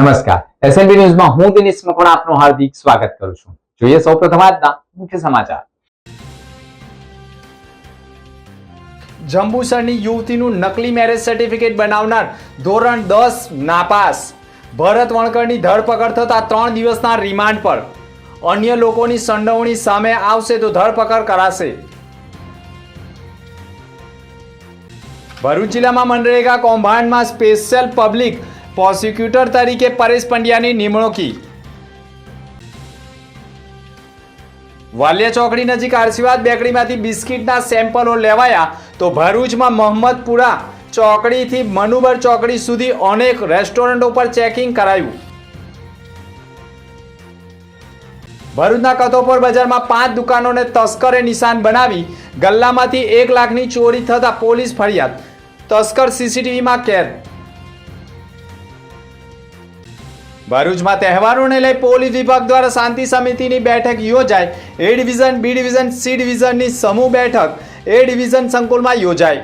નમસ્કાર એસએનબી ન્યૂઝમાં હું દિનેશ મકવાણા આપનું હાર્દિક સ્વાગત કરું છું। જોઈએ સૌપ્રથમ આજના મુખ્ય સમાચાર। જંબુસરની યુવતીનું નકલી મેરેજ સર્ટિફિકેટ બનાવનાર ધોરણ 10 નાપાસ। ભરત વણકરની ધરપકડ થતા 3 દિવસના રિમાન્ડ પર। અન્ય લોકોની સંડોવણી સામે આવશે તો ધરપકડ કરાશે। ભરૂચ જિલ્લામાં મનરેગા કૌભાંડમાં સ્પેશિયલ પબ્લિક પ્રોસિક્યુટર તરીકે પરેશ પંડ્યાની નિમણૂકી। વાલિયા ચોકડી નજીક આશીર્વાદ બેકરીમાંથી બિસ્કિટના સેમ્પલો લેવાયા તો ભરૂચમાં મોહમ્મદપુરા ચોકડીથી મનુબર ચોકડી સુધી અનેક રેસ્ટોરન્ટો પર ચેકિંગ કરાયું। ભરૂચના કતોપર બજારમાં 5 દુકાનોને તસ્કરે નિશાન બનાવી ગલ્લામાંથી 1 લાખની ચોરી થતા પોલીસ ફરિયાદ। તસ્કર સીસીટીવીમાં કેદ। ભરૂચમાં તહેવારોને લઈ પોલીસ વિભાગ દ્વારા શાંતિ સમિતિની બેઠક યોજાઈ। A division, B division, C ડિવિઝનની સમૂહ બેઠક એ ડિવિઝન સંકુલમાં યોજાઈ।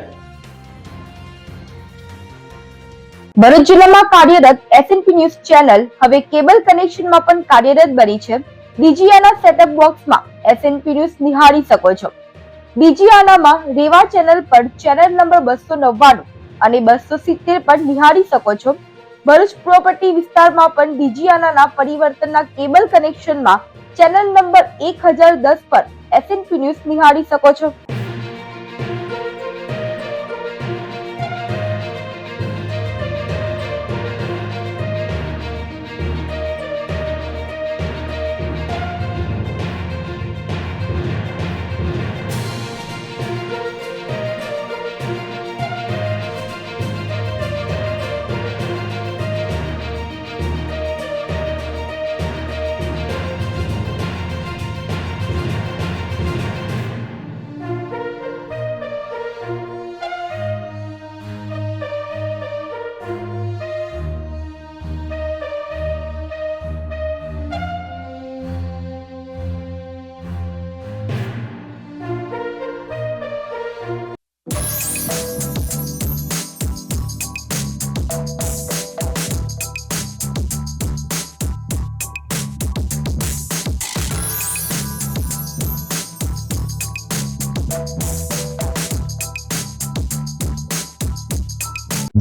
ભરૂચ જિલ્લામાં કાર્યરત એસએનપી ન્યૂઝ ચેનલ હવે કેબલ કનેક્શનમાં પણ કાર્યરત બની છે। ડીજીઆના સેટઅપ બોક્સમાં એસએનપી ન્યૂઝ નિહાળી શકો છો। ડીજીઆનામાં રેવા ચેનલ પર ચેનલ નંબર 299 અને 270 પર નિહાળી શકો છો। ભરૂચ પ્રોપર્ટી વિસ્તારમાં પણ ડીજીઆનાના પરિવર્તનના કેબલ કનેક્શનમાં ચેનલ નંબર 1010 પર એસએનપી ન્યૂઝ નિહાળી શકો છો।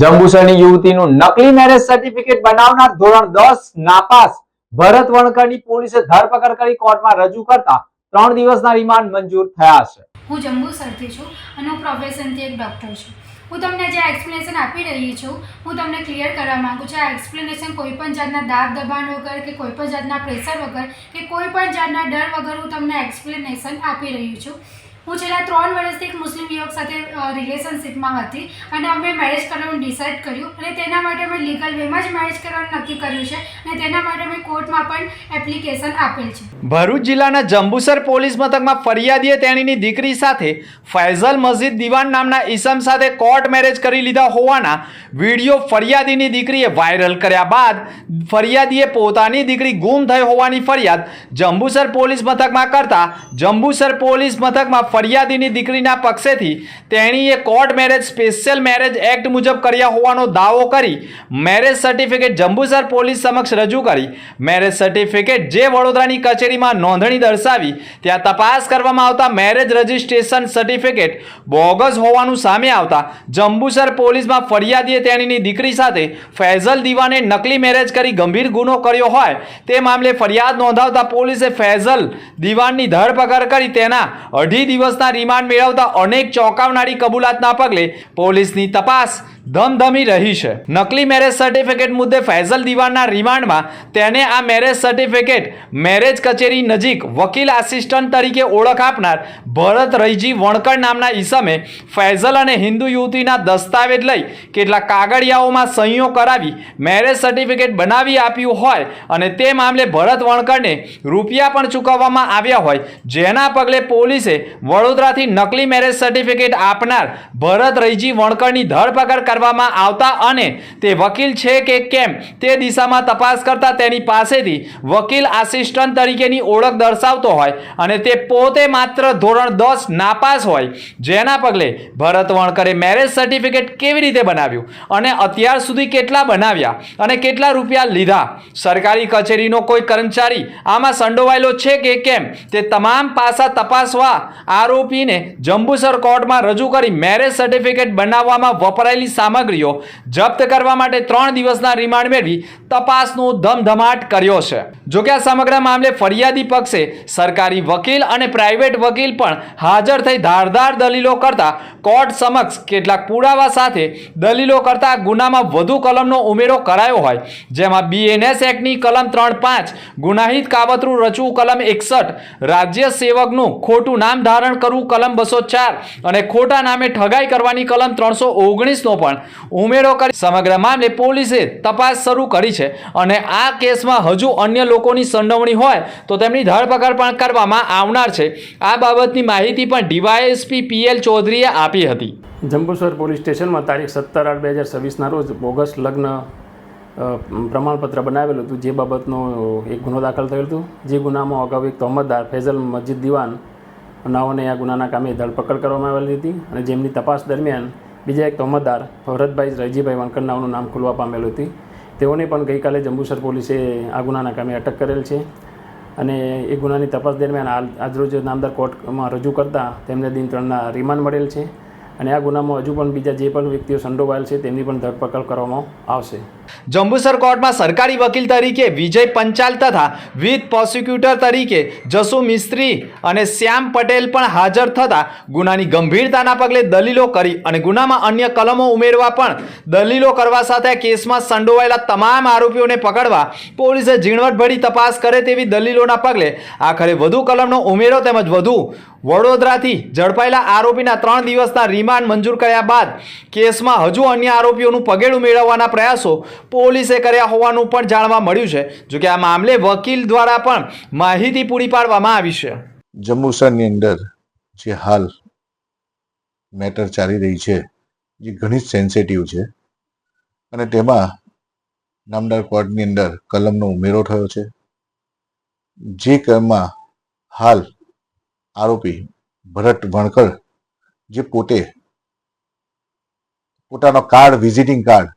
જંબુસરની યુવતીનું નકલી મેરેજ સર્ટિફિકેટ બનાવનાર ધોરણ 10 નાપાસ ભરત વણકરની પોલીસે ધરપકડ કરી કોર્ટમાં રજૂ કરતા 3 દિવસના રિમાન્ડ મંજૂર થયા છે। હું જંબુસરથી છું અને હું પ્રોફેશનથી એક ડૉક્ટર છું। હું તમને જે એક્સપ્લેનેશન આપી રહી છું હું તમને ક્લિયર કરવા માંગુ છું। આ એક્સપ્લેનેશન કોઈપણ જાતના દાબ દબાણ વગર કે કોઈપણ જાતના પ્રેશર વગર કે કોઈપણ જાતના ડર વગર હું તમને એક્સપ્લેનેશન આપી રહી છું। હું છેલ્લા 3 વર્ષથી એક મુસ્લિમ યુવક સાથે રિલેશનશિપમાં હતી અને અમે મેરેજ કરવાનું ડિસાઇડ કર્યું અને તેના માટે અમે લીગલ વેમાં જ મેરેજ કરવાનું નક્કી કર્યું છે અને તેના માટે અમે કોર્ટમાં પણ એપ્લિકેશન આપેલ છે। ભરૂચ જિલ્લાના જંબુસર પોલીસ મથકમાં ફરિયાદીએ તેણીની દીકરી સાથે ફૈઝલ મસ્જિદ દિવાન નામના ઈસમ સાથે કોર્ટ મેરેજ કરી લીધા હોવાના વિડીયો ફરિયાદીની દીકરીએ વાયરલ કર્યા બાદ ફરિયાદીએ પોતાની દીકરી ગુમ થઈ હોવાની ફરિયાદ જંબુસર પોલીસ મથકમાં કરતા જંબુસર પોલીસ મથકમાં ફરિયાદીની દીકરીના પક્ષેથી તેણીએ court marriage special marriage act મુજબ કર્યા હોવાનો દાવો કરી મેરેજ સર્ટિફિકેટ જંબુસર પોલીસ સમક્ષ રજૂ કરી। મેરેજ સર્ટિફિકેટ જે વડોદરાની કચેરીમાં નોંધણી દર્શાવી ત્યાં તપાસ કરવામાં આવતા મેરેજ રજિસ્ટ્રેશન સર્ટિફિકેટ બોગસ હોવાનું સામે આવતા જંબુસર પોલીસમાં ફરિયાદીએ તેણીની દીકરી સાથે ફૈઝલ દીવાને નકલી મેરેજ કરી ગંભીર ગુનો કર્યો હોય તે મામલે ફરિયાદ નોંધાવતા પોલીસે ફૈઝલ દીવાનની ધરપકડ કરી તેના 2.5 દિવસના રિમાન્ડ મેળવતા અનેક ચોંકાવનારી કબૂલાતના પગલે પોલીસની તપાસ ધમધમી રહી છે। નકલી મેરેજ સર્ટિફિકેટ મુદ્દે ફૈઝલ દીવાનના રિમાન્ડમાં તેને આ મેરેજ સર્ટિફિકેટ મેરેજ કચેરી નજીક વકીલ આસિસ્ટન્ટ તરીકે ઓળખ આપનાર ભરત રૈજી વણકર નામના ઈસમે ફૈઝલ અને હિન્દુ યુવતીના દસ્તાવેજ લઈ કેટલાક કાગળિયાઓમાં સહીઓ કરાવી મેરેજ સર્ટિફિકેટ બનાવી આપ્યું હોય અને તે મામલે ભરત વણકરને રૂપિયા પણ ચૂકવવામાં આવ્યા હોય જેના પગલે પોલીસે વડોદરાથી નકલી મેરેજ સર્ટિફિકેટ આપનાર ભરત રૈજી વણકરની ધરપકડ કરવામાં આવતા અને તે વકીલ છે કે કેમ તે દિશામાં તપાસ કરતા તેની પાસેથી વકીલ આસિસ્ટન્ટ તરીકેની ઓળખ દર્શાવતો હોય અને તે પોતે માત્ર ધોરણ 10 નાપાસ હોય, જેના પગલે ભરત વણકરે મેરેજ સર્ટિફિકેટ કેવી રીતે બનાવ્યું અને અત્યાર સુધી કેટલા બનાવ્યા અને કેટલા રૂપિયા લીધા, સરકારી કચેરીનો કોઈ કર્મચારી આમાં સંડોવાયેલો છે કે કેમ તે તમામ પાસા તપાસવા આરોપીને જંબુસર કોર્ટમાં રજૂ કરી મેરેજ સર્ટિફિકેટ બનાવવામાં વપરાયેલી સામગ્રીઓ જપ્ત કરવા માટે 3 દિવસના રિમાન્ડ મેળવી તપાસનો ધમધમાટ કર્યો છે. જોકે આ સમગ્ર મામલે ફરિયાદી પક્ષે સરકારી વકીલ અને પ્રાઇવેટ વકીલ પણ હાજર થઈ ધારદાર દલીલો કરતા કોર્ટ સમક્ષ કેટલાક પુરાવા સાથે દલીલો કરતા ગુનામાં વધુ કલમનો ઉમેરો કરાયો હોય, જેમાં BNS એક્ટની કલમ 3.5 ગુનાહિત કાવતરું રચવું કલમ 61 રાજ્ય સેવકનું ખોટું નામ ધારણ કરવું કલમ 204 અને ખોટા નામે ઠગાઈ કરવાની કલમ 319 નો પણ ઉમેરો કરી સમગ્ર મામલે પોલીસે તપાસ શરૂ કરી છે અને આ કેસમાં હજુ અન્ય લોકોની સંડોવણી હોય તો તેમની ધરપકડ પણ કરવામાં આવનાર છે. આ બાબતની માહિતી પણ DYSP PL ચૌધરીએ આપી હતી. જંબુસર પોલીસ સ્ટેશનમાં તારીખ 17/8/2026ના રોજ બોગસ લગ્ન પ્રમાણપત્ર બનાવેલું હતું, જે બાબતનો એક ગુનો દાખલ થયેલ હતો. જે ગુનામાં અગાઉ એક તહોમતદાર ફૈઝલ મસ્જિદ દીવાન નાઓને આ ગુનાના કામે ધરપકડ કરવામાં આવેલી હતી અને જેમની તપાસ દરમિયાન બીજા એક તહોમતદાર ભરતભાઈ રજીભાઈ વણકર નાઓનું નામ ખુલવા પામેલું હતું. તેઓને પણ ગઈકાલે જંબુસર પોલીસે આ ગુનાના કામે અટક કરેલ છે અને એ ગુનાની તપાસ દરમિયાન આજરોજ નામદાર કોર્ટમાં રજૂ કરતાં તેમને દિન 3ના રિમાન્ડ મળેલ છે અને આ ગુનામાં હજુ પણ બીજા જે પણ વ્યક્તિઓ સંડોવાયેલ છે તેમની પણ ધરપકડ કરવામાં આવશે. જંબુસર કોર્ટમાં સરકારી વકીલ તરીકે વિજય પંચાલ તથા વિથ પ્રોસિક્યુટર તરીકે જસુ મિસ્ત્રી અને શ્યામ પટેલ પણ હાજર થતા ગુનાની ગંભીરતાના પગલે દલીલો કરી અને ગુનામાં અન્ય કલમો ઉમેરવા પણ દલીલો કરવા સાથે કેસમાં સંડોવાયેલા તમામ આરોપીઓને પકડવા પોલીસે ઝીણવટભરી તપાસ કરે તેવી દલીલોના પગલે આખરે વધુ કલમનો ઉમેરો તેમજ વધુ વડોદરાથી ઝડપાયેલા આરોપીના 3 દિવસના રિમાન્ડ મંજૂર કર્યા બાદ કેસમાં હજુ અન્ય આરોપીઓનું પગેડું મેળવવાના પ્રયાસો પોલીસે કર્યા હોવાનું પણ જાણવા મળ્યું છે. જોકે આ મામલે વકીલ દ્વારા પણ માહિતી પૂરી પાડવામાં આવી છે. જંબુસરની અંદર જે હાલ મેટર ચાલી રહી છે જે ઘણી સેન્સિટિવ છે અને તેમાં નામદાર કોર્ટની અંદર કલમનો ઉમેરો થયો છે. જે કલમમાં હાલ આરોપી ભરત વણકર જે પોતાનો કાર્ડ વિઝિટિંગ કાર્ડ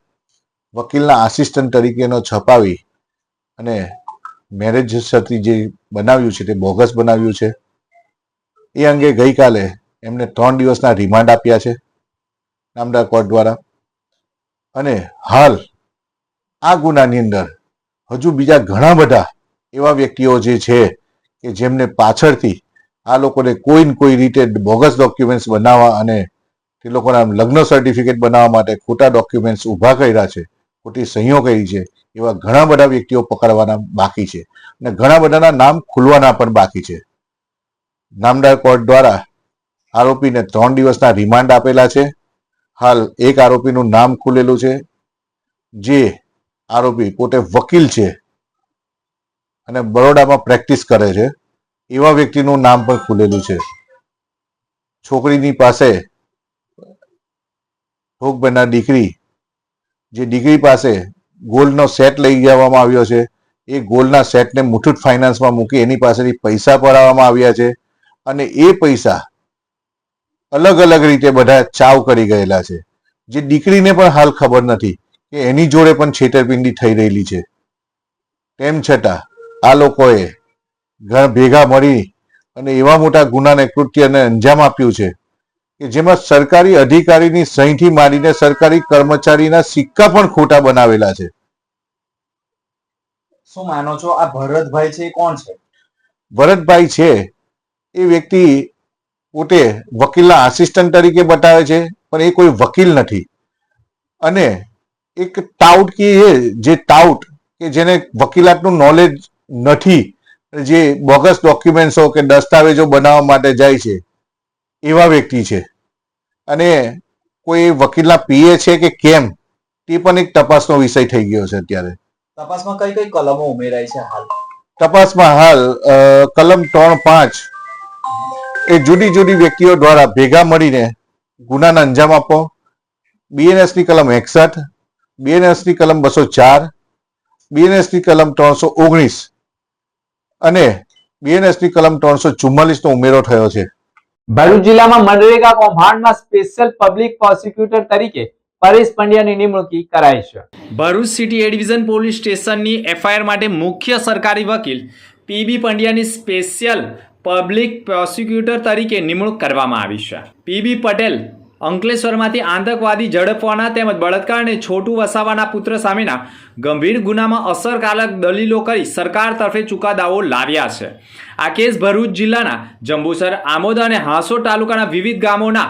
વકીલના આસિસ્ટન્ટ તરીકેનો છપાવી અને મેરેજ સર્ટિ જે બનાવ્યું છે તે બોગસ બનાવ્યું છે. એ અંગે ગઈકાલે એમને 3 દિવસના રિમાન્ડ આપ્યા છે નામદાર કોર્ટ દ્વારા અને હાલ આ ગુનાની અંદર હજુ બીજા ઘણા બધા એવા વ્યક્તિઓ જે છે કે જેમને પાછળથી આ લોકોને કોઈ રીતે બોગસ ડોક્યુમેન્ટ્સ બનાવવા અને તે લોકોના લગ્ન સર્ટિફિકેટ બનાવવા માટે ખોટા ડોક્યુમેન્ટ્સ ઊભા કર્યા છે, ખોટી સહીઓ કરી છે, એવા ઘણા બધા વ્યક્તિઓ પકડવાના બાકી છે અને ઘણા બધાના નામ ખુલવાના પણ બાકી છે. નામદાર કોર્ટ દ્વારા આરોપીને 3 દિવસના રિમાન્ડ આપેલા છે. હાલ એક આરોપીનું નામ ખુલેલું છે, જે આરોપી પોતે વકીલ છે અને બરોડામાં પ્રેક્ટિસ કરે છે. એવા વ્યક્તિનું નામ પણ ખુલેલું છે. છોકરીની પાસે ભોગબનનાર દીકરી જે દીકરી પાસે ગોલ્ડનો સેટ લઈ જવામાં આવ્યો છે, એ ગોલ્ડના સેટને મુથુટ ફાઇનાન્સમાં મૂકી એની પાસેથી પૈસા પડાવવામાં આવ્યા છે અને એ પૈસા અલગ અલગ રીતે બધા ચાવ કરી ગયેલા છે. જે દીકરીને પણ હાલ ખબર નથી કે એની જોડે પણ છેતરપિંડી થઈ રહેલી છે. તેમ છતાં આ લોકોએ ભેગા મળી અને એવા મોટા ગુનાને કૃત્યને અંજામ આપ્યું છે કે જેમાં સરકારી અધિકારીની સહીથી માંડીને સરકારી કર્મચારીના સિક્કા પણ ખોટા બનાવેલા છે. શું માનો છો આ ભરતભાઈ છે એ કોણ છે? ભરતભાઈ છે એ વ્યક્તિ પોતે વકીલના આસિસ્ટન્ટ તરીકે બતાવે છે, પણ એ કોઈ વકીલ નથી અને એક ટાઉટ કે જેને વકીલાતનું નોલેજ નથી, જે બોગસ ડોક્યુમેન્ટ્સો કે દસ્તાવેજો બનાવવા માટે જાય છે એવા વ્યક્તિ છે. અને કોઈ વકીલના પીએ છે કે કેમ તે પણ એક તપાસનો વિષય થઈ ગયો છે. અત્યારે તપાસમાં કઈ કઈ કલમો ઉમેરાઈ છે? હાલ તપાસમાં કલમ 3.5 એ જુદી જુદી વ્યક્તિઓ દ્વારા ભેગા મળીને ગુનાને અંજામ આપવો, BNSની કલમ 61, BNSની કલમ 204, BNSની કલમ 319 અને BNSની કલમ 344 નો ઉમેરો થયો છે. ભરૂચ જિલ્લામાં મનરેગા કૌભાંડમાં સ્પેશિયલ પબ્લિક પ્રોસિક્યુટર તરીકે પરેશ પંડ્યાની નિમણૂક કરાઈ છે. ભરૂચ સિટી એ ડિવિઝન પોલીસ સ્ટેશનની એફઆઈઆર માટે મુખ્ય સરકારી વકીલ પીબી પંડ્યાની સ્પેશિયલ પબ્લિક પ્રોસિક્યુટર તરીકે નિમણૂક કરવામાં આવી છે. પીબી પટેલ અંકલેશ્વરમાંથી આતંકવાદી ઝડપવાના તેમજ બળાત્કાર અને છોટું વસાવાના પુત્ર સામેના ગંભીર ગુનામાં અસરકારક દલીલો કરી સરકાર તરફે ચુકાદાઓ લાવ્યા છે. આ કેસ ભરૂચ જિલ્લાના જંબુસર, આમોદ અને હાંસોડ તાલુકાના વિવિધ ગામોના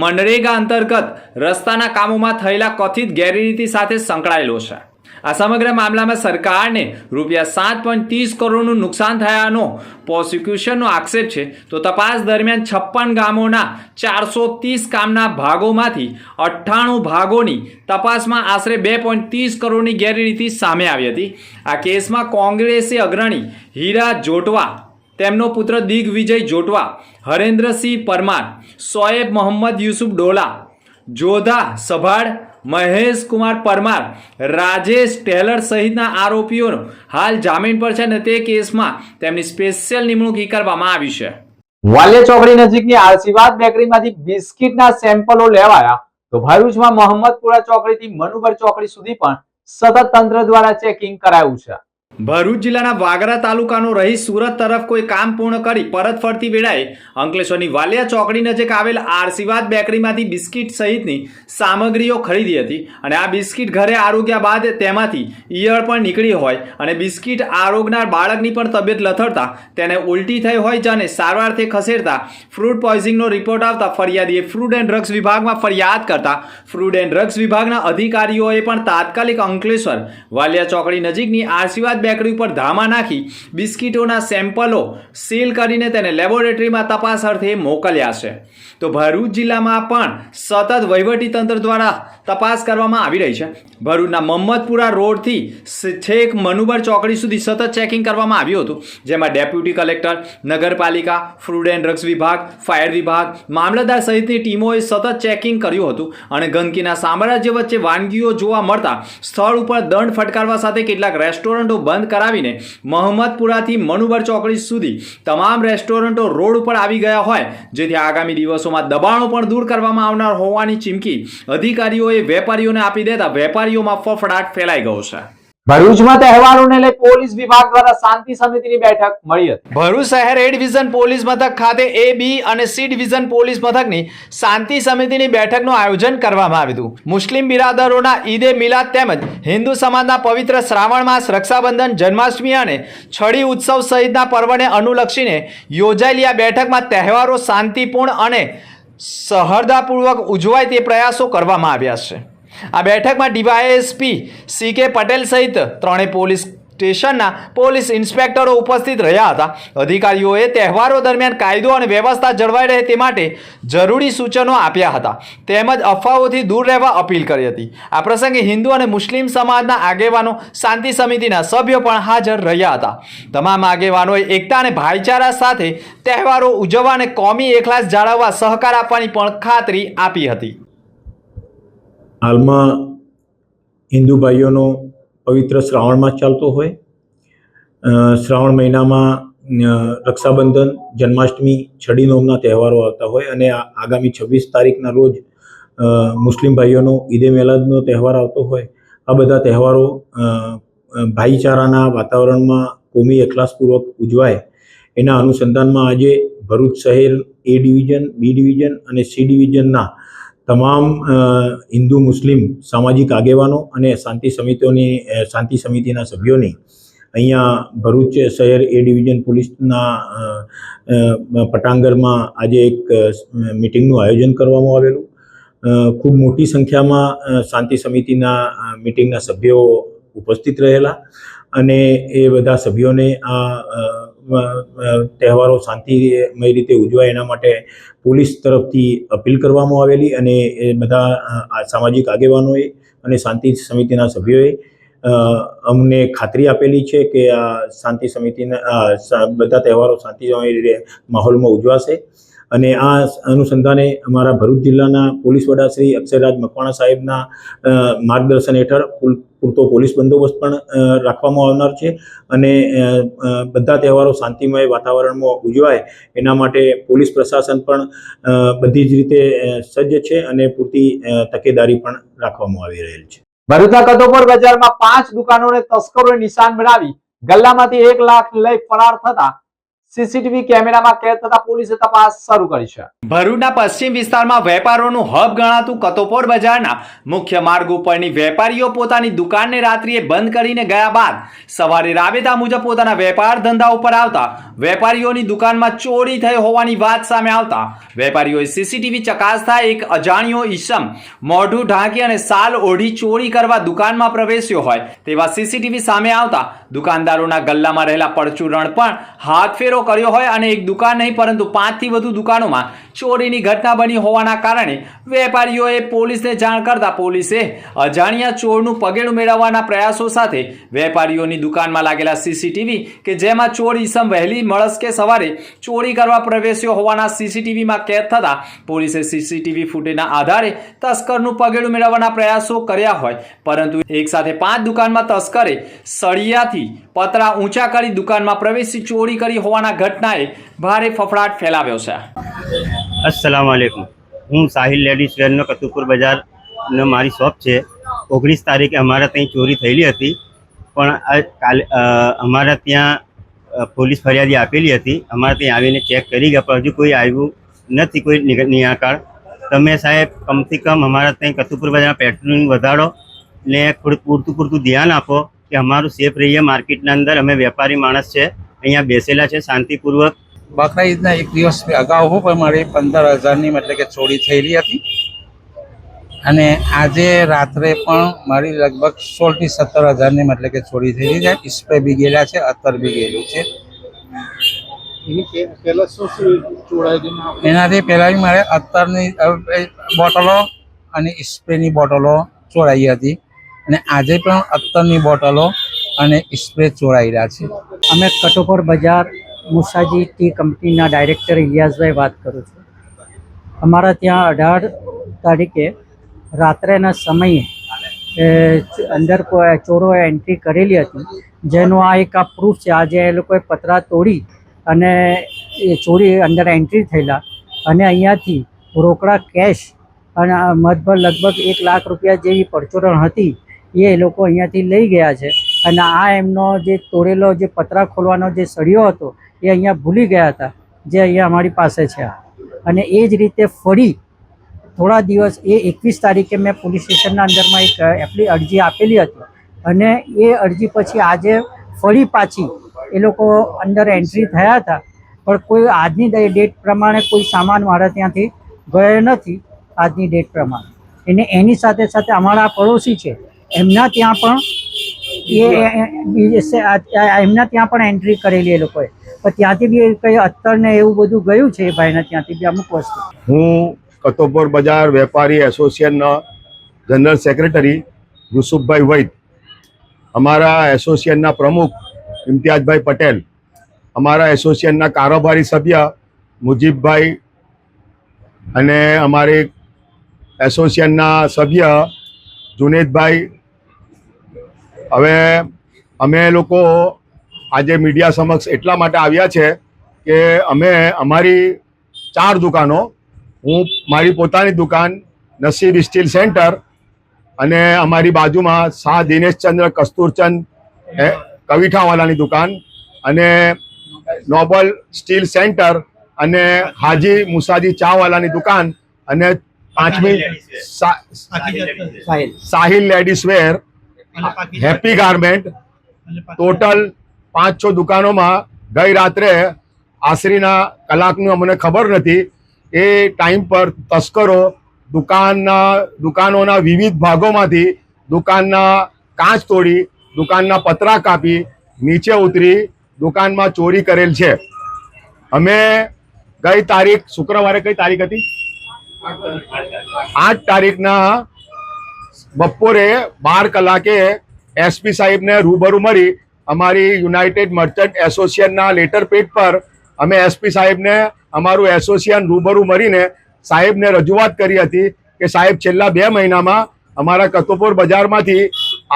મનરેગા અંતર્ગત રસ્તાના કામોમાં થયેલા કથિત ગેરરીતિ સાથે સંકળાયેલો છે. આ સમગ્ર મામલામાં સરકારને રૂપિયા 7.30 કરોડનું નુકસાન થયાનો પ્રોસિક્યુશનનો આક્ષેપ છે. તો તપાસ દરમિયાન 56 ગામોના 430 કામના ભાગોમાંથી 98 ભાગોની તપાસમાં આશરે 2.30 કરોડની ગેરરીતિ સામે આવી હતી. આ કેસમાં કોંગ્રેસી અગ્રણી હીરા જોટવા, તેમનો પુત્ર દિગ્વિજય જોટવા, હરેન્દ્રસિંહ પરમાર, શોએબ મોહમ્મદ યુસુફ ડોલા, જોધા સભાડ, મહેશ કુમાર પરમાર, રાજેશ ટેલર સહિતના આરોપીઓ હાલ જામીન પર છે અને તે કેસમાં તેમની સ્પેશિયલ નિમણૂક કરવામાં આવી છે. વાલિયા ચોકડી નજીકની આશીર્વાદ બેકરીમાંથી બિસ્કિટના સેમ્પલો લેવાયા તો ભરૂચમાં મોહમ્મદપુરા ચોકડીથી મનુબર ચોકડી સુધી પણ સતત તંત્ર દ્વારા ચેકિંગ કરાયું છે. ભરૂચ જિલ્લાના વાગરા તાલુકાનો રહી સુરત તરફ કોઈ કામ પૂર્ણ કરી પરત ફરતી વેળાએ અંકલેશ્વરની વાલિયા ચોકડી નજીક આવેલ આશીર્વાદ બેકરીમાંથી બિસ્કિટ સહિતની સામગ્રીઓ ખરીદી હતી અને આ બિસ્કિટ ઘરે આરોગ્યા બાદ તેમાંથી ઈયળ પણ નીકળી હોય અને બિસ્કિટ આરોગનાર બાળકની પણ તબિયત લથડતા તેને ઉલટી થઈ હોય જેને સારવારથી ખસેડતા ફ્રૂડ પોઈઝનિંગનો રિપોર્ટ આવતા ફરિયાદીએ ફૂડ એન્ડ ડ્રગ્સ વિભાગમાં ફરિયાદ કરતા ફૂડ એન્ડ ડ્રગ્સ વિભાગના અધિકારીઓએ પણ તાત્કાલિક અંકલેશ્વર વાલિયા ચોકડી નજીકની આશીર્વાદ બેકરી ઉપર ધામા નાખી બિસ્કિટોના સેમ્પલો સીલ કરીને તેને લેબોરેટરીમાં તપાસ અર્થે મોકલ્યા છે. તો ભરૂચ જિલ્લામાં પણ સતત વહીવટી તંત્ર દ્વારા તપાસ કરવામાં આવી રહી છે. ભરૂચના મોહમ્મદપુરા રોડથી છેક મનુબર ચોકડી સુધી સતત ચેકિંગ કરવામાં આવ્યું હતું, જેમાં ડેપ્યુટી કલેક્ટર, નગરપાલિકા, ફૂડ એન્ડ ડ્રગ્સ વિભાગ, ફાયર વિભાગ, મામલતદાર સહિતની ટીમોએ સતત ચેકિંગ કર્યું હતું અને ગંદકીના સામ્રાજ્ય વચ્ચે વાનગીઓ જોવા મળતા સ્થળ ઉપર દંડ ફટકારવા સાથે કેટલાક રેસ્ટોરન્ટો બંધ કરાવીને મોહમ્મદપુરાથી મનુબર ચોકડી સુધી તમામ રેસ્ટોરન્ટો રોડ ઉપર આવી ગયા હોય, જેથી આગામી દિવસોમાં દબાણો પણ દૂર કરવામાં આવનાર હોવાની ચીમકી અધિકારીઓએ વેપારીઓને આપી દેતા વેપારીઓમાં ફફડાટ ફેલાઈ ગયો છે. ભરૂચમાં તહેવારોને લઈ પોલીસ વિભાગ દ્વારા શાંતિ સમિતિની બેઠક મળી હતી. ભરૂચ શહેર એ ડિવિઝન પોલીસ મથક ખાતે A, B અને C ડિવિઝન પોલીસ મથકની શાંતિ સમિતિની બેઠકનું આયોજન કરવામાં આવ્યું હતું. મુસ્લિમ બિરાદરોના ઈદે મિલાદ તેમજ હિન્દુ સમાજના પવિત્ર શ્રાવણ માસ, રક્ષાબંધન, જન્માષ્ટમી અને છડી ઉત્સવ સહિતના પર્વને અનુલક્ષીને યોજાયેલી આ બેઠકમાં તહેવારો શાંતિપૂર્ણ અને સહર્દાપૂર્વક ઉજવાય તે પ્રયાસો કરવામાં આવ્યા છે. આ બેઠકમાં ડીવાયએસપી CK પટેલ સહિત ત્રણેય પોલીસ સ્ટેશનના પોલીસ ઇન્સ્પેક્ટરો ઉપસ્થિત રહ્યા હતા. અધિકારીઓએ તહેવારો દરમિયાન કાયદો અને વ્યવસ્થા જળવાઈ રહે તે માટે જરૂરી સૂચનો આપ્યા હતા તેમજ અફવાઓથી દૂર રહેવા અપીલ કરી હતી. આ પ્રસંગે હિન્દુ અને મુસ્લિમ સમાજના આગેવાનો, શાંતિ સમિતિના સભ્યો પણ હાજર રહ્યા હતા. તમામ આગેવાનોએ એકતા અને ભાઈચારા સાથે તહેવારો ઉજવવા અને કોમી એકલાસ જાળવવા સહકાર આપવાની પણ ખાતરી આપી હતી. હાલમાં હિન્દુ ભાઈઓનો પવિત્ર શ્રાવણ માસ ચાલતો હોય, શ્રાવણ મહિનામાં રક્ષાબંધન, જન્માષ્ટમી, છડી નોમના તહેવારો આવતા હોય અને આગામી 26 તારીખના રોજ મુસ્લિમ ભાઈઓનો ઈદે મિલાદનો તહેવાર આવતો હોય. આ બધા તહેવારો ભાઈચારાના વાતાવરણમાં કોમી એકલાસપૂર્વક ઉજવાય એના અનુસંધાનમાં આજે ભરૂચ શહેર A ડિવિઝન, B ડિવિઝન અને C ડિવિઝનના તમામ હિન્દુ મુસ્લિમ સામાજિક આગેવાનો અને શાંતિ સમિતિના સભ્યોની અહીંયા ભરૂચ શહેર A ડિવિઝન પોલીસના પટાંગણમાં આજે એક મિટિંગનું આયોજન કરવામાં આવેલું. ખૂબ મોટી સંખ્યામાં શાંતિ સમિતિના મિટિંગના સભ્યો ઉપસ્થિત રહેલા અને એ બધા સભ્યોને આ તહેવારો શાંતિમય રીતે ઉજવાય એના માટે પોલીસ તરફથી અપીલ કરવામાં આવેલી અને એ બધા સામાજિક આગેવાનોએ અને શાંતિ સમિતિના સભ્યોએ અમને ખાતરી આપેલી છે કે આ શાંતિ સમિતિના બધા તહેવારો શાંતિમય માહોલમાં ઉજવાશે. અને આ અનુસંધાને અમારા ભરૂચ જિલ્લાના પોલીસ વડા શ્રી અક્ષયરાજ મકવાણા સાહેબના માર્ગદર્શન હેઠળ પૂરતો પોલીસ બંદોબસ્ત પણ રાખવામાં આવનાર છે. અને બધા તહેવારો શાંતિમય વાતાવરણમાં ઉજવાય એના માટે પોલીસ પ્રશાસન પણ બધી જ રીતે સજ્જ છે અને પૂરતી તકેદારી પણ રાખવામાં આવી રહેલ છે. ભરૂચના કતોપર બજારમાં 5 દુકાનોને તસ્કરોએ નિશાન બનાવી ગલ્લામાંથી 1 લાખ લઈ ફરાર થતા સીસીટીવી કેમેરામાં કેદ થતા પોલીસે તપાસ શરૂ કરી છે. ભરૂચના પશ્ચિમ વિસ્તારમાં વેપારોનું હબ ગણાતું કતોપોર બજારના મુખ્ય માર્ગ ઉપરની વેપારીઓ પોતાની દુકાનને રાત્રિએ બંધ કરીને ગયા બાદ સવારે રાબેતા મુજબ પોતાના વેપાર ધંધા ઉપર આવતા વેપારીઓની દુકાનમાં ચોરી થઈ હોવાની વાત સામે આવતા વેપારીઓએ સીસીટીવી ચકાસતા એક અજાણ્યો ઈસમ મોઢું ઢાંકી અને સાલ ઓઢી ચોરી કરવા દુકાનમાં પ્રવેશ્યો હોય તેવા સીસીટીવી સામે આવતા દુકાનદારોના ગલ્લામાં રહેલા પરચુરણ પણ હાથફેરો કર્યો હોય અને એક દુકાન નહીં પરંતુ 5 થી વધુ દુકાનોમાં ચોરીની ઘટના બની હોવાના કારણે વેપારીઓએ પોલીસને જાણ કરતા પોલીસે અજાણ્યા ચોરનું પગેડું મેળવવાના પ્રયાસો સાથે વેપારીઓની દુકાનમાં લાગેલા સીસીટીવી કે જેમાં ચોર ઈસમ વહેલી મળસ્કે સવારે ચોરી કરવા પ્રવેશ્યો હોવાના સીસીટીવીમાં કેદ થતા પોલીસે સીસીટીવી ફૂટેજના આધારે તસ્કરનું પગેડું મેળવવાના પ્રયાસો કર્યા હોય પરંતુ એક સાથે 5 દુકાનમાં તસ્કરે સળિયાથી પતરા ઊંચા કરી દુકાનમાં પ્રવેશી ચોરી કરી હોવાના ઘટનાએ ભારે ફફડાટ ફેલાવ્યો છે. अस्सलाम वालेकुम. હું સાહિલ લેડીઝ વેરનો કતુપુર બજારનો મારી શોપ છે. 19 તારીખે અમારા ત્યાં ચોરી થયેલી હતી પણ કાલે અમારા ત્યાં પોલીસ ફરિયાદી આપેલી હતી. અમારા ત્યાં આવીને ચેક કરી ગયા પણ હજુ કોઈ આવ્યું નથી, કોઈ નિયાકાર. તમે સાહેબ કમથી કમ અમારા ત્યાં કતુપુર બજારમાં પેટ્રોલિંગ વધારો ને પૂરતું ધ્યાન આપો કે અમારું સેફ રહીએ. માર્કેટના અંદર અમે વેપારી માણસ છે, અહીંયા બેસેલા છે શાંતિપૂર્વક. બકરા ઈદના એક દિવસ અગાઉ હું પણ મારી 15,000ની એટલે કે ચોરી થયેલી હતી અને આજે રાત્રે પણ મારી લગભગ 16 થી 17,000ની એટલે કે ચોરી થયેલી છે. સ્પ્રે બી ગયેલા છે, અત્તર બી ગયેલું છે. એનાથી પહેલાં મારે અત્તરની બોટલો અને સ્પ્રેની બોટલો ચોરાઈ હતી અને આજે પણ અત્તરની બોટલો અને સ્પ્રે ચોરાયેલા છે. અમે કટોપર બજાર મુસાજી ટી કંપનીના ડાયરેક્ટર ઇલિયાસભાઈ વાત કરું છું. અમારા ત્યાં 18 તારીખે રાત્રેના સમયે અંદર કોઈ ચોરોએ એન્ટ્રી કરેલી હતી, જેનો આ એક પ્રૂફ છે. આજે એ લોકોએ પતરા તોડી અને એ ચોરી અંદર એન્ટ્રી થયેલા અને અહીંયાથી રોકડા કેશ અને મધભર લગભગ 1 લાખ રૂપિયા જેવી પરચુરણ હતી એ લોકો અહીંયાથી લઈ ગયા છે. અને આ એમનો જે તોડેલો જે પતરા ખોલવાનો જે સળિયો હતો એ અહીંયા ભૂલી ગયા હતા, જે અહીંયા અમારી પાસે છે. અને એ જ રીતે ફરી થોડા દિવસ એ 21 તારીખે મેં પોલીસ સ્ટેશનના અંદરમાં એક અરજી આપેલી હતી અને એ અરજી પછી આજે ફરી પાછી એ લોકો અંદર એન્ટ્રી થયા હતા પણ કોઈ આજની ડેટ પ્રમાણે કોઈ સામાન મારા ત્યાંથી ગયો નથી. આજની ડેટ પ્રમાણે એની સાથે સાથે અમારા પડોશી છે એમના ત્યાં પણ એન્ટ્રી કરેલી એ લોકોએ, પણ ત્યાંથી બી કંઈ અત્તર ને એવું બધું ગયું છે એ ભાઈના ત્યાંથી બી અમુક વસ્તુ. હું કતોપર બજાર વેપારી એસોસિએશનના જનરલ સેક્રેટરી યુસુફભાઈ વૈદ, અમારા એસોસિએશનના પ્રમુખ ઇમ્તિયાઝભાઈ પટેલ, અમારા એસોસિએશનના કારોબારી સભ્ય મુજીબભાઈ અને અમારી એસોસિએશનના સભ્ય જુનેદભાઈ. હવે અમે લોકો આજે મીડિયા સમક્ષ એટલા માટે આવ્યા છે કે અમે અમારી 4 દુકાનો, હું મારી પોતાની દુકાન નસીબ સ્ટીલ સેન્ટર અને અમારી બાજુમાં શાહ દિનેશચંદ્ર કસ્તુરચંદ કવિઠાવાલાની દુકાન અને નોબલ સ્ટીલ સેન્ટર અને હાજી મુસાજી ચાવાલાની દુકાન અને 5મી Sahil ladies wear, happy garment. Total 5-6 દુકાનોમાં ગઈ રાત્રે આશરીના કલાકનું અમને ખબર નથી એ ટાઈમ પર તસ્કરો દુકાનોના વિવિધ ભાગોમાંથી દુકાનના કાચ તોડી, દુકાનના પતરા કાપી નીચે ઉતરી દુકાનમાં ચોરી કરેલ છે. અમે ગઈ તારીખ શુક્રવારે, કઈ તારીખ હતી? 8 તારીખના બપોરે 12 કલાકે એસપી સાહેબને રૂબરૂ મળી અમારી યુનાઇટેડ મર્ચન્ટ એસોસિએશનના લેટર પેડ પર અમે એસપી સાહેબને અમારું એસોસિએશન રૂબરૂ મળીને સાહેબને રજૂઆત કરી હતી કે સાહેબ છેલ્લા 2 મહિનામાં અમારા કતુપુર બજારમાંથી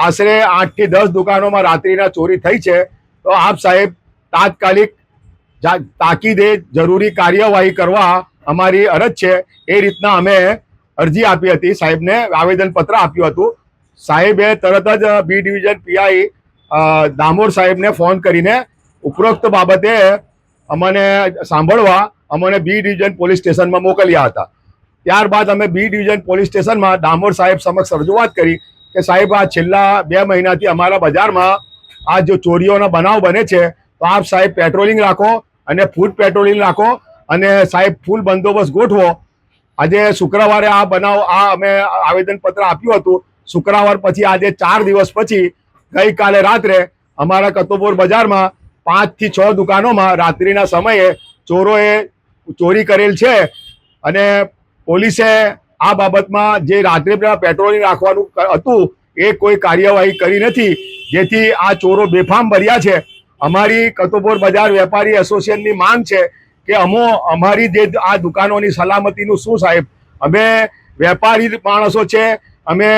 આશરે 8 થી 10 દુકાનોમાં રાત્રિના ચોરી થઈ છે, તો આપ સાહેબ તાત્કાલિક તાકીદે જરૂરી કાર્યવાહી કરવા અમારી અરજ છે. એ રીતના અમે અરજી આપી હતી, સાહેબને આવેદનપત્ર આપ્યું હતું. સાહેબે તરત જ બી ડિવિઝન પીઆઈ દામોર સાહેબને ફોન કરીને ઉપરોક્ત બાબતે અમને સાંભળવા અમને બી ડિવિઝન પોલીસ સ્ટેશનમાં મોકલ્યા હતા. ત્યારબાદ અમે બી ડિવિઝન પોલીસ સ્ટેશનમાં દામોર સાહેબ સમક્ષ રજૂઆત કરી કે સાહેબ આ છેલ્લા 2 મહિનાથી અમારા બજારમાં આ જો ચોરીઓના બનાવ બને છે, તો આપ સાહેબ પેટ્રોલિંગ રાખો અને ફૂડ પેટ્રોલિંગ રાખો અને સાહેબ ફૂલ બંદોબસ્ત ગોઠવો. આજે શુક્રવારે આ બનાવ અમે આવેદનપત્ર આપ્યું હતું. શુક્રવાર પછી આજે 4 દિવસ પછી ગઈકાલે રાત્રે અમારા કતુપુર બજારમાં 5 થી 6 દુકાનોમાં રાત્રિના સમયે ચોરોએ ચોરી કરેલ છે અને પોલીસે આ બાબતમાં જે રાત્રે પેટ્રોલિંગ રાખવાનું હતું એ કોઈ કાર્યવાહી કરી નથી, જેથી આ ચોરો બેફામ ભર્યા છે. અમારી કતુપુર બજાર વેપારી એસોસિએશનની માંગ છે કે અમારી જે આ દુકાનોની સલામતીનું શું સાહેબ? અમે વેપારી માણસો છે, અમે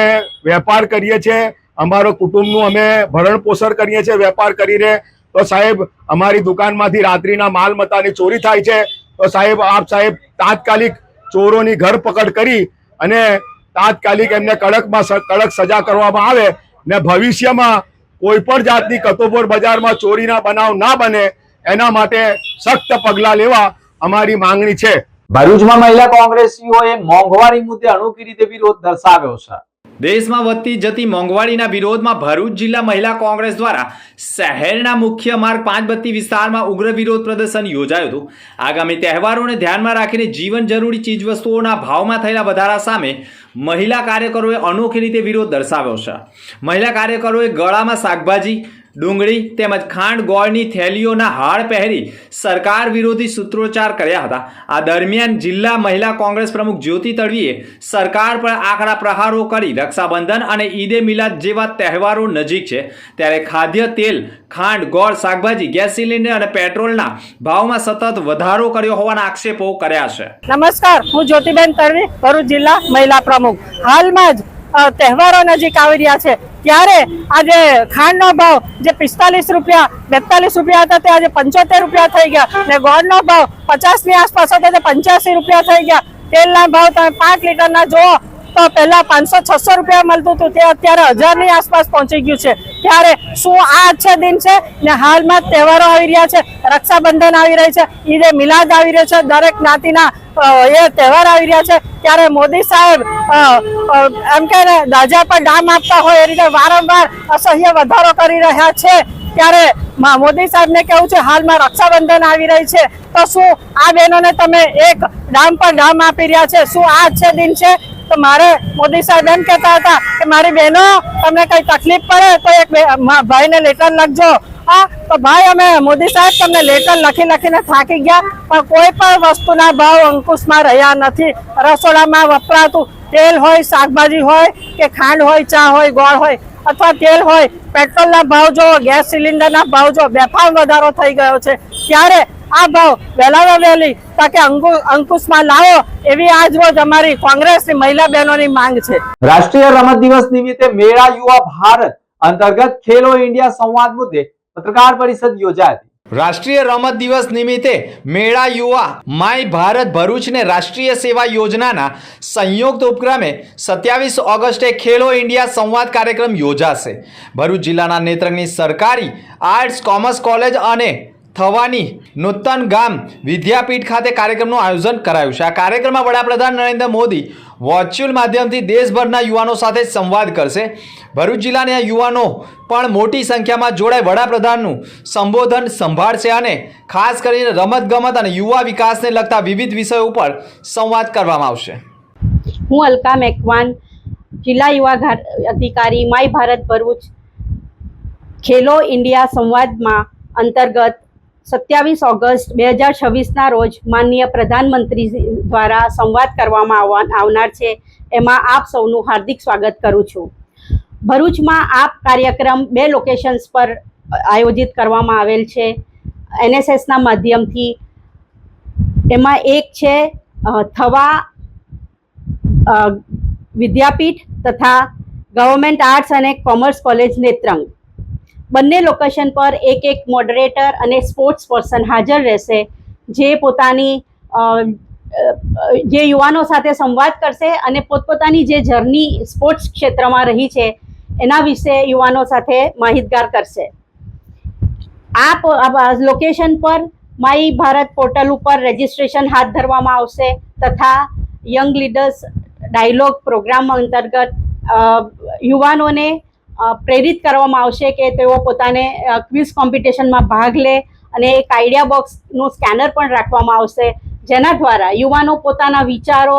વેપાર કરીએ છીએ, અમારો કુટુંબનું અમે ભરણ પોષણ કરીએ છીએ વેપાર કરીને, તો સાહેબ અમારી દુકાનમાંથી રાત્રિના માલ મત્તાની ચોરી થાય છે, તો સાહેબ આપ સાહેબ તાત્કાલિક ચોરોની ધરપકડ કરી અને તાત્કાલિક એમને કડક સજા કરવામાં આવે ને ભવિષ્યમાં કોઈ પણ જાતની કતુપુર બજારમાં ચોરીના બનાવ ના બને એના માટે સખ્ત પગલાં લેવા અમારી માંગણી છે. ભરૂચમાં મહિલા કોંગ્રેસીઓએ મોંઘવારી મુદ્દે અનોખી રીતે વિરોધ દર્શાવ્યો છે. દેશમાં વધતી જતી મોંઘવારીના વિરોધમાં ભરૂચ જિલ્લા મહિલા કોંગ્રેસ દ્વારા શહેરના મુખ્ય માર્ગ 5 બત્તી વિસ્તારમાં ઉગ્ર વિરોધ પ્રદર્શન યોજાયું હતું. આગામી તહેવારોને ધ્યાનમાં રાખીને જીવન જરૂરી ચીજવસ્તુઓના ભાવમાં થયેલા વધારા સામે મહિલા કાર્યકરોએ અનોખી રીતે વિરોધ દર્શાવ્યો છે. મહિલા કાર્યકરોએ ગળામાં શાકભાજી, ડુંગળી તેમજ ખાંડ ગોળની થેલીઓના હાર પહેરી સરકાર વિરોધી સૂત્રોચ્ચાર કર્યા હતા. આ દરમિયાન જિલ્લા મહિલા કોંગ્રેસ પ્રમુખ જ્યોતિ તડવીએ સરકાર પર આકરા પ્રહારો કરી રક્ષાબંધન અને ઈદે મિલાદ જેવા તહેવારો નજીક છે ત્યારે ખાદ્ય તેલ, ખાંડ, ગોળ, શાકભાજી, ગેસ સિલિન્ડર અને પેટ્રોલના ભાવમાં સતત વધારો કર્યો હોવાના આક્ષેપો કર્યા છે. નમસ્કાર, હું જ્યોતિબેન તડવી, ભરૂચ જિલ્લા મહિલા પ્રમુખ. હાલમાં જ તહેવારો નજીક આવી રહ્યા છે ત્યારે આજે ખાંડનો ભાવ જે 45 રૂપિયા 42 રૂપિયા હતા તે આજે 75 રૂપિયા થઈ ગયા ને ગોળનો ભાવ 50 ની આસપાસ હતો તે 85 રૂપિયા થઈ ગયા. તેલના ભાવ તમે 5 લીટરના જુઓ તો પહેલા 500-600 રૂપિયા મળતું હતું તે અત્યારે 1000 ની આસપાસ પહોંચી ગયું છે. ત્યારે શું આ અચ્છા દિન છે? ને હાલમાં તહેવારો આવી રહ્યા છે, રક્ષાબંધન આવી રહી છે, ઈદે મિલાદ આવી રહ્યો છે, દરેક જ્ઞાતિના એ તહેવાર આવી રહ્યા છે ત્યારે મોદી સાહેબ એમ કે દાજા પર ડામ આપતા હોય એ રીતે વારંવાર અસહ્ય વધારો કરી રહ્યા છે. ત્યારે મોદી સાહેબને કેવું છે હાલમાં રક્ષાબંધન આવી રહી છે તો શું આ બહેનોને તમે એક ડામ પર ડામ આપી રહ્યા છે? શું આ અચ્છા દિન છે? તો મારે મોદી સાહેબ એમ કહેતા હતા કે મારી બહેનો તમને કઈ તકલીફ પડે તો એક ભાઈને લેટર લખજો. હા, તો ભાઈ અમે મોદી સાહેબ તમને લેટર લખીને થાકી ગયા પણ કોઈ પણ વસ્તુના ભાવ અંકુશમાં રહ્યા નથી. રસોડામાં વપરાતું તેલ હોય, શાકભાજી હોય કે ખાંડ હોય, ચા હોય, ગોળ હોય અથવા તેલ હોય, પેટ્રોલના ભાવ જો, ગેસ સિલિન્ડરના ભાવ જો બેફામ વધારો થઈ ગયો છે. ત્યારે આ ભાવ વહેલામાં વહેલી તાકે અંકુશમાં લાવો એવી આજ રોજ અમારી કોંગ્રેસની મહિલા બહેનોની માંગ છે. રાષ્ટ્રીય રમત દિવસ નિમિત્તે મેળા યુવા ભારત અંતર્ગત ખેલો ઇન્ડિયા સંવાદ મુદ્દે પત્રકાર પરિષદ યોજાઈ હતી. રાષ્ટ્રીય રમત દિવસ નિમિત્તે મેળા યુવા માય ભારત ભરૂચને રાષ્ટ્રીય સેવા યોજનાના સંયુક્ત ઉપક્રમે 27 ઓગસ્ટે ખેલો ઇન્ડિયા સંવાદ કાર્યક્રમ યોજાશે. ભરૂચ જિલ્લાના નેત્રંગની સરકારી આર્ટ્સ કોમર્સ કોલેજ અને થવાની નૂતન ગામ વિદ્યાપીઠ ખાતે કાર્યક્રમનું આયોજન કરાયું છે. આ કાર્યક્રમમાં વડાપ્રધાન નરેન્દ્ર મોદી વર્ચ્યુઅલ માધ્યમથી દેશભરના યુવાનો સાથે સંવાદ કરશે. ભરૂચ જિલ્લાના યુવાનો પણ મોટી સંખ્યામાં જોડાઈ વડાપ્રધાનનું સંબોધન સંભાળશે અને ખાસ કરીને રમતગમત અને યુવા વિકાસને લગતા વિવિધ વિષયો ઉપર સંવાદ કરવામાં આવશે. હું અલકા મેકવાન, જિલ્લા યુવા અધિકારી my Bharat Bharuch, Khelo India સંવાદમાં અંતર્ગત 27 ઓગસ્ટ 2026ના રોજ માનનીય પ્રધાનમંત્રી દ્વારા સંવાદ કરવામાં આવનાર છે. એમાં આપ સૌનું હાર્દિક સ્વાગત કરું છું. ભરૂચમાં આ કાર્યક્રમ 2 લોકેશન્સ પર આયોજિત કરવામાં આવેલ છે NSSના માધ્યમથી. એમાં એક છે થવા વિદ્યાપીઠ તથા ગવર્મેન્ટ આર્ટ્સ અને કોમર્સ કોલેજ નેત્રંગ. બંને લોકેશન પર એક મોડરેટર અને સ્પોર્ટ્સ પર્સન હાજર રહેશે, જે પોતાની જે યુવાનો સાથે સંવાદ કરશે અને પોતપોતાની જે જર્ની સ્પોર્ટ્સ ક્ષેત્રમાં રહી છે એના વિશે યુવાનો સાથે માહિતગાર કરશે. આ લોકેશન પર માય ભારત પોર્ટલ ઉપર રજિસ્ટ્રેશન હાથ ધરવામાં આવશે તથા યંગ લીડર્સ ડાયલોગ પ્રોગ્રામ અંતર્ગત યુવાનોને પ્રેરિત કરવામાં આવશે કે તેઓ પોતાને ક્વિઝ કોમ્પિટિશનમાં ભાગ લે અને એક આઈડિયા બોક્સનું સ્કેનર પણ રાખવામાં આવશે, જેના દ્વારા યુવાનો પોતાના વિચારો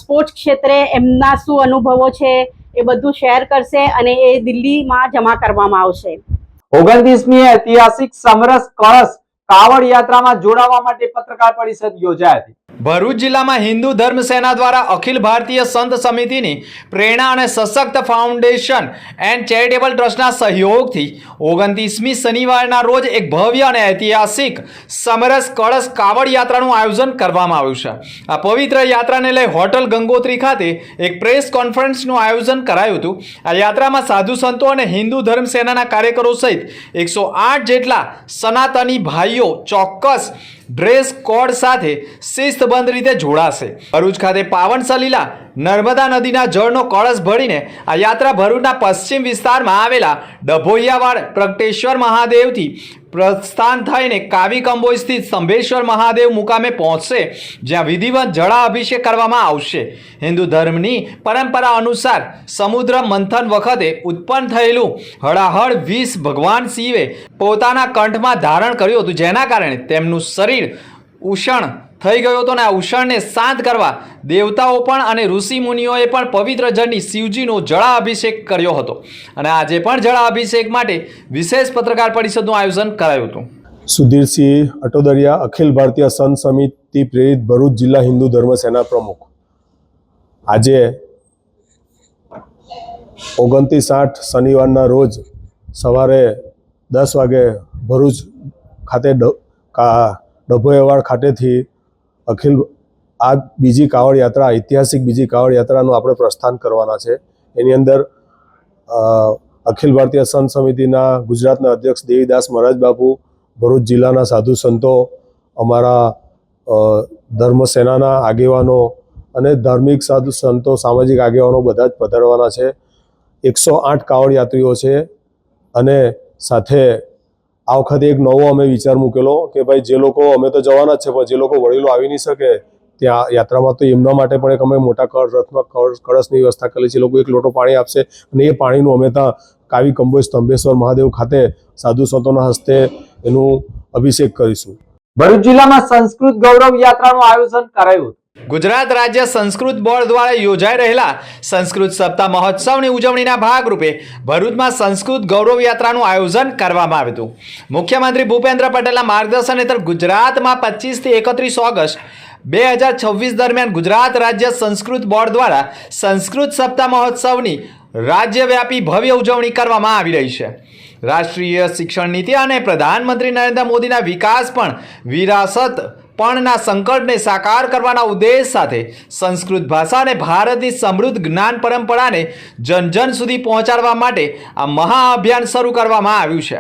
સ્પોર્ટ્સ ક્ષેત્રે એમના શું અનુભવો છે એ બધું શેર કરશે અને એ દિલ્હીમાં જમા કરવામાં આવશે. 29મી ઐતિહાસિક સમરસ કળશ કાવડ યાત્રામાં જોડાવા માટે પત્રકાર પરિષદ યોજાઈ હતી. ભરૂચ જિલ્લામાં હિન્દુ ધર્મ સેના દ્વારા અખિલ ભારતીય સંત સમિતિની પ્રેરણા અને સશક્ત ફાઉન્ડેશન એન્ડ ચેરિટેબલ ટ્રસ્ટના સહયોગથી 29મી શનિવારના રોજ એક ભવ્ય અને ઐતિહાસિક સમરસ કળશ કાવડ યાત્રાનું આયોજન કરવામાં આવ્યું છે. આ પવિત્ર યાત્રાને લઈ હોટલ ગંગોત્રી ખાતે એક પ્રેસ કોન્ફરન્સનું આયોજન કરાયું હતું. આ યાત્રામાં સાધુ સંતો અને હિન્દુ ધર્મ સેનાના કાર્યકરો સહિત 108 જેટલા સનાતની ભાઈઓ ચોક્કસ ડ્રેસ કોડ સાથે શિસ્તબદ્ધ રીતે જોડાશે. ભરૂચ ખાતે પાવન સલીલા નર્મદા નદીના જળનો કળશ ભરીને આ યાત્રા ભરૂચના પશ્ચિમ વિસ્તારમાં આવેલા ડભોઈયાવાડ પ્રગટેશ્વર મહાદેવથી પ્રસ્થાન થઈને કાવી કંબોઈ સ્થિત સ્તંભેશ્વર મહાદેવ મુકામે પહોંચશે, જ્યાં વિધિવત જળાભિષેક કરવામાં આવશે. હિન્દુ ધર્મની પરંપરા અનુસાર સમુદ્ર મંથન વખતે ઉત્પન્ન થયેલું હળાહળ વિષ ભગવાન શિવે પોતાના કંઠમાં ધારણ કર્યું હતું, જેના કારણે તેમનું શરીર ઉષણ થઈ ગયો હતો અને આ ઉષણને શાંત કરવા દેવતાઓ પણ અને ઋષિ મુનિઓએ પણ પવિત્ર જળની શિવજીનો જળાભિષેક કર્યો હતો અને આજે પણ જળાભિષેક માટે વિશેષ પત્રકાર પરિષદનું આયોજન કરાયું હતું. સુધીરસિંહ અટોદરિયા, અખિલ ભારતીય સંત સમિતિ પ્રેરિત ભરૂચ જિલ્લા હિન્દુ ધર્મ સેના પ્રમુખ. આજે 29/8 શનિવારના રોજ સવારે 10 વાગે ભરૂચ ખાતે ડભોઈયાવાડ ખાતેથી અખિલ આ બીજી કાવડ યાત્રા, ઐતિહાસિક બીજી કાવડ યાત્રાનું આપણે પ્રસ્થાન કરવાના છે. એની અંદર અખિલ ભારતીય સંત સમિતિના ગુજરાતના અધ્યક્ષ દેવીદાસ મહારાજ બાપુ, ભરૂચ જિલ્લાના સાધુ સંતો, અમારા ધર્મ સેનાના આગેવાનો અને ધાર્મિક સાધુ સંતો, સામાજિક આગેવાનો બધા જ પધારવાના છે. 108 કાવડ યાત્રીઓ છે અને સાથે આ વખતે એક નવો અમે વિચાર મૂકેલો કે ભાઈ જે લોકો, અમે તો જવાના જ છે પણ જે લોકો વડીલો આવી નહીં શકે ત્યાં યાત્રામાં, તો એમના માટે પણ એક અમે મોટા રથમાં કળશની વ્યવસ્થા કરેલી છે. લોકો 1 લોટો પાણી આપશે અને એ પાણીનું અમે ત્યાં કાવી કંબોઈ સ્તંભેશ્વર મહાદેવ ખાતે સાધુ સંતોના હસ્તે એનું અભિષેક કરીશું. ભરૂચ જિલ્લામાં સંસ્કૃત ગૌરવ યાત્રાનું આયોજન કરાયું. ગુજરાત રાજ્ય સંસ્કૃત બોર્ડ દ્વારા યોજાઈ રહેલા સંસ્કૃત સપ્તાહ મહોત્સવની ઉજવણીના ભાગરૂપે ભરૂચમાં સંસ્કૃત ગૌરવ યાત્રાનું આયોજન કરવામાં આવ્યું હતું. મુખ્યમંત્રી ભૂપેન્દ્ર પટેલના માર્ગદર્શન હેઠળ ગુજરાતમાં 25 થી 31 ઓગસ્ટ 2026 દરમિયાન ગુજરાત રાજ્ય સંસ્કૃત બોર્ડ દ્વારા સંસ્કૃત સપ્તાહ મહોત્સવની રાજ્યવ્યાપી ભવ્ય ઉજવણી કરવામાં આવી રહી છે. રાષ્ટ્રીય શિક્ષણ નીતિ અને પ્રધાનમંત્રી નરેન્દ્ર મોદીના વિકાસ પણ વિરાસત પણના સંકલ્પને સાકાર કરવાના ઉદ્દેશ સાથે સંસ્કૃત ભાષા અને ભારતની સમૃદ્ધ જ્ઞાન પરંપરાને જન સુધી પહોંચાડવા માટે આ મહાઅભિયાન શરૂ કરવામાં આવ્યું છે.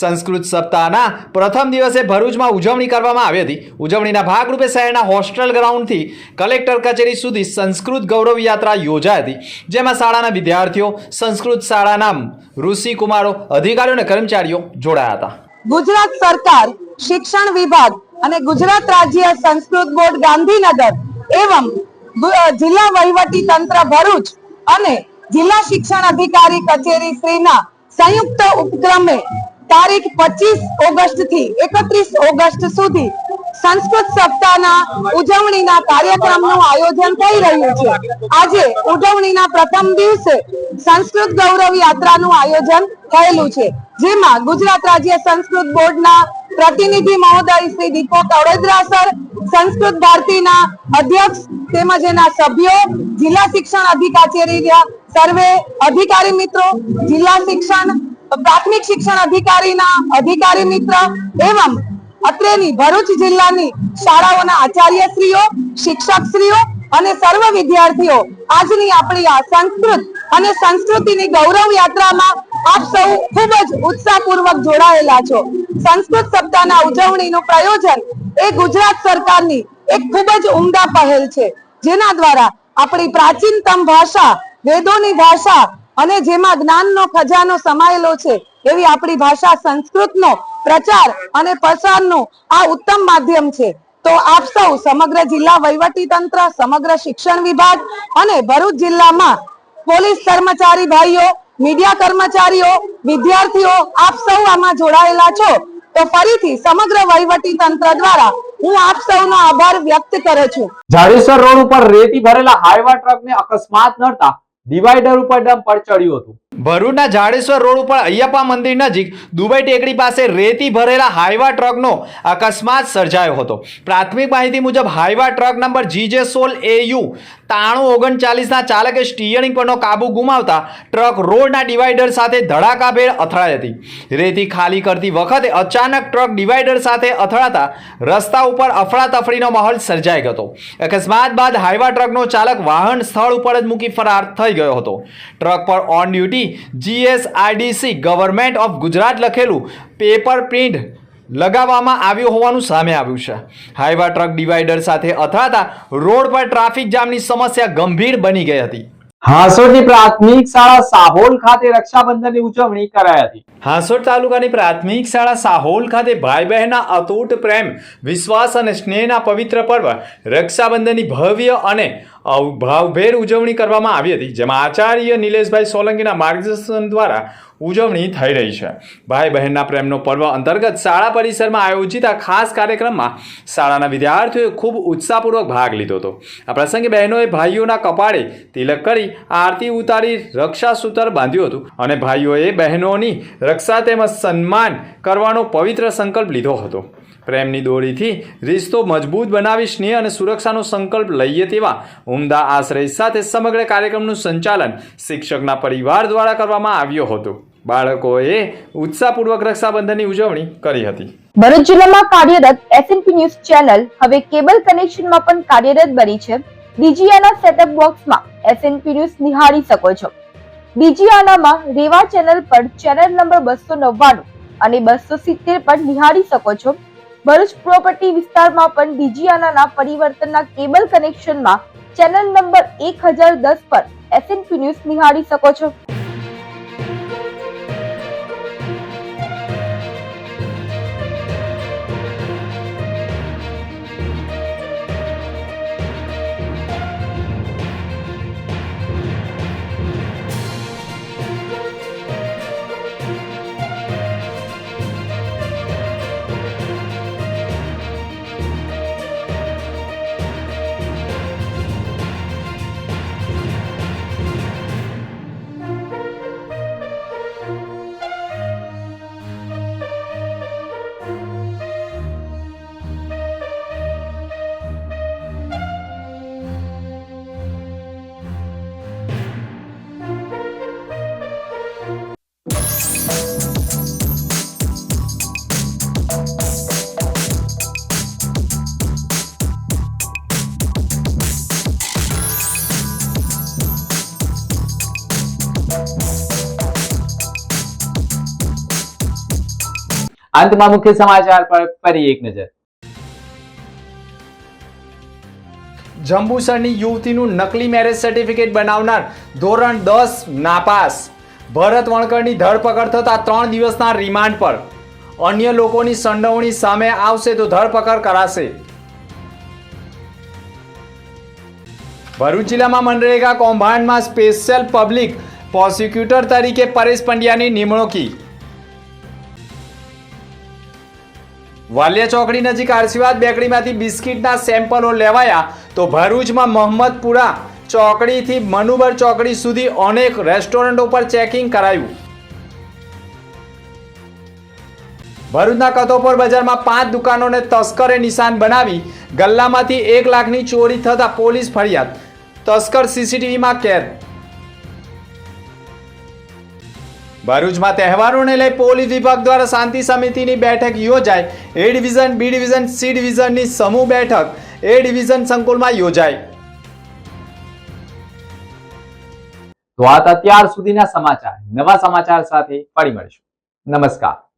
સંસ્કૃત સપ્તાહના પ્રથમ દિવસે ભરૂચમાં ઉજવણી કરવામાં આવી હતી. ઉજવણીના ભાગરૂપે શહેરના હોસ્ટેલ ગ્રાઉન્ડથી કલેક્ટર કચેરી સુધી સંસ્કૃત ગૌરવ યાત્રા યોજાઈ હતી, જેમાં શાળાના વિદ્યાર્થીઓ, સંસ્કૃત શાળાના ઋષિકુમારો, અધિકારીઓ અને કર્મચારીઓ જોડાયા હતા. ગુજરાત સરકાર, શિક્ષણ વિભાગ અને ગુજરાત રાજ્ય સંસ્કૃત બોર્ડ ગાંધીનગર એવં જિલ્લા વહીવટી તંત્ર ભરૂચ અને જિલ્લા શિક્ષણ અધિકારી કચેરી શ્રીના સંયુક્ત ઉપક્રમે તારીખ 25 ઓગસ્ટ થી 31 ઓગસ્ટ સુધી સંસ્કૃત સપ્તાહના ઉજવણીના કાર્યક્રમનું આયોજન થઈ રહ્યું છે. આજે ઉજવણીના પ્રથમ દિવસે સંસ્કૃત ગૌરવ યાત્રાનું આયોજન થયેલું છે, જેમાં ગુજરાત રાજ્ય સંસ્કૃત બોર્ડના પ્રતિનિધિ મહોદય શ્રી દીપક અડોદરા સર, સંસ્કૃત ભારતીના અધ્યક્ષ તેમજ એના સભ્યો, જિલ્લા શિક્ષણ અધિકારી સર્વે અધિકારી મિત્રો, જિલ્લા શિક્ષણ પ્રાથમિક શિક્ષણ અધિકારીના અધિકારી મિત્ર એવં અત્રેની ભરૂચ જિલ્લાની શાળાઓના આચાર્યશ્રીઓ, શિક્ષકશ્રીઓ અને સર્વ વિદ્યાર્થીઓ આજની આપણી આ સંસ્કૃત અને સંસ્કૃતિની ગૌરવ યાત્રામાં આપ સૌ ખૂબ જ ઉત્સાહપૂર્વક જોડાયેલા છો. સંસ્કૃત સપ્તાહના ઉજવણીનું પ્રયોજન એ ગુજરાત સરકારની એક ખૂબ જ ઉમદા પહેલ છે, જેના દ્વારા આપણી પ્રાચીનતમ ભાષા, વેદોની ભાષા અને જેમાં જ્ઞાનનો ખજાનો સમાયેલો છે એવી આપણી ભાષા સંસ્કૃતનો પ્રચાર અને પ્રસારનું આ ઉત્તમ માધ્યમ છે. તો આપ સૌ સમગ્ર જિલ્લા વહીવટી તંત્ર, સમગ્ર શિક્ષણ વિભાગ અને ભરૂચ જિલ્લામાં પોલીસ કર્મચારી ભાઈઓ, મીડિયા કર્મચારીઓ, વિદ્યાર્થીઓ આપ સૌ આમાં જોડાયેલા છો. તો ફરીથી સમગ્ર વહીવટી તંત્ર દ્વારા હું આપ સૌનો આભાર વ્યક્ત કરું છું. જાડેશ્વર રોડ ઉપર રેતી ભરેલા હાઈવા ટ્રકને અકસ્માત નડતા ડિવાઈડર ઉપર ડમ્પર ચડ્યું હતું. ભરૂચના જાડેશ્વર રોડ ઉપર અયપ્પા મંદિર નજીક દુબઈ ટેકરી પાસે રેતી ભરેલા હાઈવા ટ્રકનો અકસ્માત સર્જાયો હતો. પ્રાથમિક માહિતી મુજબ હાઈવા ટ્રક નંબર GJ16AU 9339ના ચાલકે સ્ટીયરિંગ પરનો કાબુ ગુમાવતા ટ્રક રોડના ડિવાઈડર સાથે ધડાકાભેર અથડાઈ હતી. રેતી ખાલી કરતી વખતે અચાનક ટ્રક ડિવાઈડર સાથે અથડાતા રસ્તા ઉપર અફડાતફડીનો માહોલ સર્જાઈ ગયો હતો. અકસ્માત બાદ હાઈવા ટ્રકનો ચાલક વાહન સ્થળ ઉપર જ મૂકી ફરાર થઈ ગયો હતો. ટ્રક પર on duty GSRDC government of Gujarat લખેલું પેપર પ્રિન્ટ લગાવવામાં આવ્યું હોવાનું સામે આવ્યું છે. હાઈવા ટ્રક ડિવાઈડર સાથે અથડાતા રોડ પર ટ્રાફિક જામની સમસ્યા ગંભીર બની ગઈ હતી. હાંસોડની પ્રાથમિક શાળા સાહોલ ખાતે રક્ષાબંધનની ઉજવણી કરાઈ હતી. હાંસોડ તાલુકાની પ્રાથમિક શાળા સાહોલ ખાતે ભાઈ બહેનના અતૂટ પ્રેમ, વિશ્વાસ અને સ્નેહના પવિત્ર પર્વ રક્ષાબંધનની ભવ્ય અને ભાવભેર ઉજવણી કરવામાં આવી હતી, જેમાં આચાર્ય નિલેશભાઈ સોલંકીના માર્ગદર્શન દ્વારા ઉજવણી થઈ રહી છે. ભાઈ બહેનના પ્રેમનો પર્વ અંતર્ગત શાળા પરિસરમાં આયોજિત આ ખાસ કાર્યક્રમમાં શાળાના વિદ્યાર્થીઓએ ખૂબ ઉત્સાહપૂર્વક ભાગ લીધો હતો. આ પ્રસંગે બહેનોએ ભાઈઓના કપાળે તિલક કરી આરતી ઉતારી રક્ષાસૂત્ર બાંધ્યું હતું અને ભાઈઓએ બહેનોની રક્ષા તેમજ સન્માન કરવાનો પવિત્ર સંકલ્પ લીધો હતો. પ્રેમની દોરીથી રિશ્તો મજબૂત બનાવી સ્નેહ અને સુરક્ષાનો સંકલ્પ લઈએ તેવા ઉમદા આશ્રય સાથે સમગ્ર કાર્યક્રમનું સંચાલન શિક્ષકના પરિવાર દ્વારા કરવામાં આવ્યું હતું. બાળકોએ ઉત્સાહપૂર્વક રક્ષાબંધનની ઉજવણી કરી હતી. ભરૂચ જિલ્લામાં કાર્યરત SNP ન્યૂઝ ચેનલ હવે કેબલ કનેક્શનમાં પણ કાર્યરત બની છે. ડીજીઆના સેટઅપ બોક્સમાં SNP ન્યૂઝ નિહાળી શકો છો. ડીજીઆનામાં રેવા ચેનલ પર ચેનલ નંબર 299 અને 270 પર નિહાળી શકો છો. ભરૂચ પ્રોપર્ટી વિસ્તારમાં પણ ડીજીઆનાના પરિવર્તનના કેબલ કનેક્શનમાં ચેનલ નંબર 1010 પર SNP ન્યૂઝ નિહાળી શકો છો. અંતમાં મુખ્ય સમાચાર પર ફરી એક નજર. જંબુસરની યુવતીનું નકલી મેરેજ સર્ટિફિકેટ બનાવનાર ધોરણ 10 નાપાસ. ભરત વણકરની ધરપકડ થતા 3 દિવસના રિમાન્ડ પર. અન્ય લોકોની સંડોવણી સામે આવશે તો ધરપકડ કરાશે. ભરૂચ જિલ્લામાં મનરેગા કૌભાંડમાં સ્પેશિયલ પબ્લિક પ્રોસિક્યુટર તરીકે પરેશ પંડ્યાની નિમણૂકી. વાલિયા ચોકડી નજીક આશીર્વાદ બેકરીમાંથી બિસ્કિટના સેમ્પલો લેવાયા તો ભરૂચમાં મોહમ્મદપુરા ચોકડીથી મનુબર ચોકડી સુધી અનેક રેસ્ટોરન્ટો પર ચેકિંગ કરાયું. ભરૂચના કતોપર બજારમાં 5 દુકાનોને તસ્કરે નિશાન બનાવી ગલ્લામાંથી 1 લાખની ચોરી થતા પોલીસ ફરિયાદ. તસ્કર CCTVમાં કેદ. ભરૂચમાં તહેવારોને લઈ પોલીસ વિભાગ દ્વારા શાંતિ સમિતિની બેઠક યોજાઈ. A division, B division, C ડિવિઝનની સમૂહ બેઠક એ ડિવિઝન સંકુલમાં યોજાઈ. તો આ અત્યાર સુધીના સમાચાર. નવા સમાચાર સાથે ફરી મળીશું. નમસ્કાર.